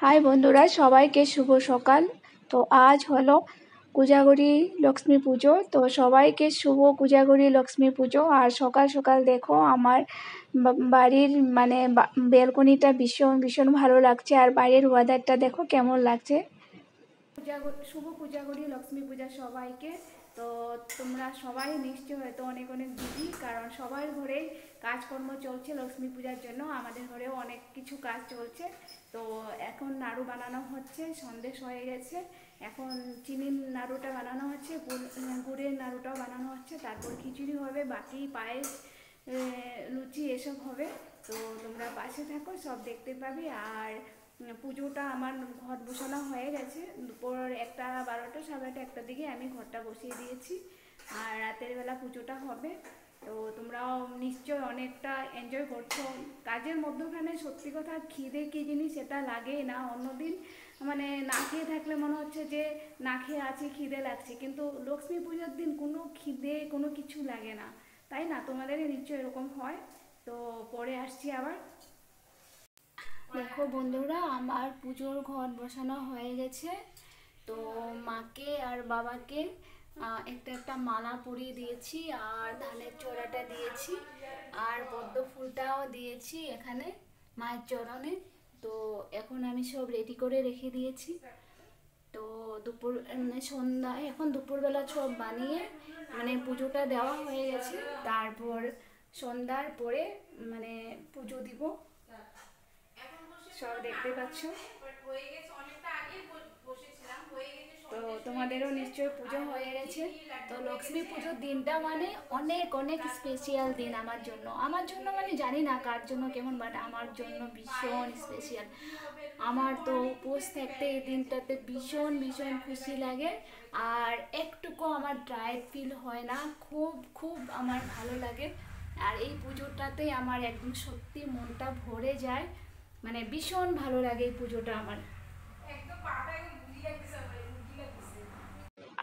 High বন্ধুরা, সবাইকে শুভ সকাল। তো আজ হলো কোজাগরী লক্ষ্মী পুজো। তো সবাইকে শুভ কোজাগরী লক্ষ্মী পুজো। আর সকাল সকাল দেখো আমার বাড়ির বেলকনিটা ভীষণ ভীষণ ভালো লাগছে। আর বাইরের ওয়েদারটা দেখো কেমন লাগছে। শুভ কোজাগরী লক্ষ্মী পূজা সবাইকে। তো তোমরা সবাই নিশ্চয় হয়তো অনেক অনেক বিজি, কারণ সবার ঘরেই কাজকর্ম চলছে লক্ষ্মী পূজার জন্য। আমাদের ঘরেও অনেক কিছু কাজ চলছে। তো এখন নাড়ু বানানো হচ্ছে, সন্দেশ হয়ে গেছে। এখন চিনির নাড়ুটা বানানো হচ্ছে, গুড়ের নাড়ুটাও বানানো হচ্ছে, তারপর খিচুড়ি হবে, বাকি পায়েস, লুচি এসব হবে। তো তোমরা পাশে থাকো, সব দেখতে পাবে। আর পুজোটা আমার ঘট বসানো হয়ে গেছে। দুপুর 1টা 12টা 1:30 দিকে আমি ঘরটা বসিয়ে দিয়েছি। আর রাতের বেলা পুজোটা হবে। তো তোমরাও নিশ্চয় অনেকটা এনজয় করছো। কাজের মধ্যখানে সত্যি কথা খিদে কী জিনিস সেটা লাগেই না। অন্যদিন না খেয়ে থাকলে মনে হচ্ছে যে না খেয়ে আছি, খিদে লাগছে, কিন্তু লক্ষ্মী পুজোর দিন কোনো খিদে কোনো কিছু লাগে না, তাই না? তোমাদের নিশ্চয় এরকম হয়। তো পরে আসছি আবার। দেখো বন্ধুরা, আমার পুজোর ঘট বসানো হয়ে গেছে। তো মাকে আর বাবাকে একটা একটা মালা পরিয়ে দিয়েছি, আর ধানের চড়াটা দিয়েছি, আর পদ্ম ফুলটাও দিয়েছি এখানে মায়ের চরণে। তো এখন আমি সব রেডি করে রেখে দিয়েছি। তো দুপুরবেলা সব বানিয়ে পুজোটা দেওয়া হয়ে গেছে। তারপর সন্ধ্যার পরে পুজো দিব, সব দেখতে পাচ্ছ। তো তোমাদেরও নিশ্চয়ই পুজো হয়ে গেছে। তো লক্ষ্মী পুজোর দিনটা অনেক অনেক স্পেশাল দিন আমার জন্য। জানি না কার জন্য কেমন, বাট আমার জন্য ভীষণ স্পেশাল। আমার তো উপোস থাকতে এই দিনটাতে ভীষণ ভীষণ খুশি লাগে। আর একটুকু আমার টায়ার্ড ফিল হয় না, খুব খুব আমার ভালো লাগে। আর এই পুজোটাতে আমার একদম সত্যি মনটা ভরে যায়, ভীষণ ভালো লাগে এই পুজোটা আমার।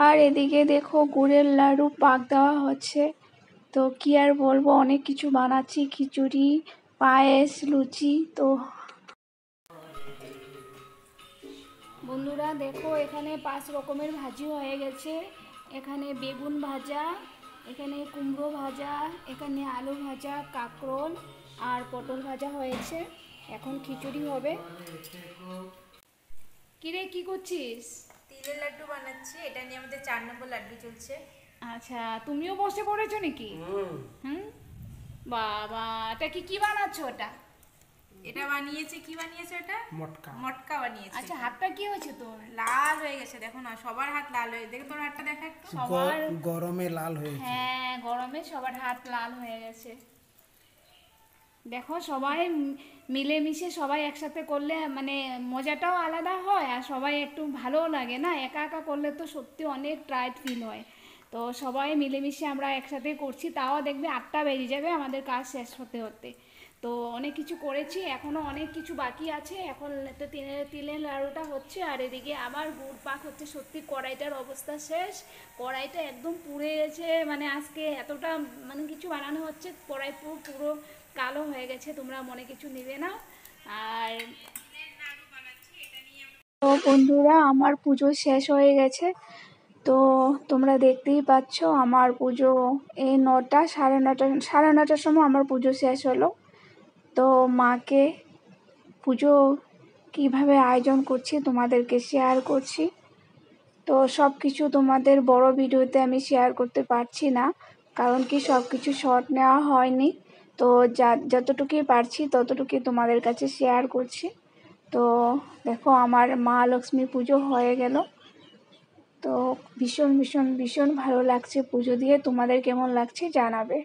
আর এদিকে দেখো গুড়ের লাড়ু পাক দেওয়া হচ্ছে। তো কি আর বলবো, অনেক কিছু বানাচ্ছি, খিচুড়ি, পায়েস, লুচি। তো বন্ধুরা দেখো, এখানে 5 রকমের ভাজি হয়ে গেছে। এখানে বেগুন ভাজা, এখানে কুমড়ো ভাজা, এখানে আলু ভাজা, কাঁকরোল আর পটল ভাজা হয়েছে। এখন খিচুড়ি হবে। কিরে, কি করছিস? তিলের লাড্ডু বানাচ্ছি। এটা নিয়ে আমাদের 4 নম্বর লাড্ডু চলছে। আচ্ছা, তুমিও বসে পড়েছো নাকি? হুম, বাবা, এটা কি বানাচ্ছো ওটা? এটা বানিয়েছে, কি বানিয়েছে এটা? মটকা। মটকা বানিয়েছে। আচ্ছা, হাতটা কি হয়েছে তোর? লাল হয়ে গেছে, দেখো না, সবার হাত লাল হয়ে। দেখো তোর হাতটা দেখা একটু। সবার গরমে লাল হয়েছে। হ্যাঁ, গরমে সবার হাত লাল হয়ে গেছে। দেখো, সবাই মিলেমিশে সবাই একসাথে করলে মজাটাও আলাদা হয়, আর সবাই একটু ভালোও লাগে না। একা একা করলে তো সত্যি অনেক টায়ার্ড ফিল হয়। তো সবাই মিলেমিশে আমরা একসাথে করছি, তাও দেখবে 8টা বেজে যাবে আমাদের কাজ শেষ হতে হতে। তো অনেক কিছু করেছি, এখনও অনেক কিছু বাকি আছে। এখন তো তিলের লাড়ুটা হচ্ছে, আর এদিকে আবার গুড় পাক হচ্ছে। সত্যি কড়াইটার অবস্থা শেষ, কড়াইটা একদম পুড়ে গেছে। আজকে এতটা কিছু বানানো হচ্ছে, কড়াই পুরো কালো হয়ে গেছে। তোমরা মনে কিছু নেবে না। আর তো বন্ধুরা, আমার পুজো শেষ হয়ে গেছে। তো তোমরা দেখতেই পাচ্ছ আমার পুজো এই 9টা 9:30 সময় আমার পুজো শেষ হলো। তো মাকে পুজো কিভাবে আয়োজন করছি তোমাদেরকে শেয়ার করছি। তো সব কিছু তোমাদের বড় ভিডিওতে আমি শেয়ার করতে পারছি না, কারণ কি সব কিছু শর্ট নেওয়া হয়নি। তো যতটুকুই পারছি ততটুকুই তোমাদের কাছে শেয়ার করছি। তো দেখো, আমার মা লক্ষ্মী পুজো হয়ে গেল। তো ভীষণ ভীষণ ভীষণ ভালো লাগছে পুজো দিয়ে। তোমাদের কেমন লাগছে জানাবে।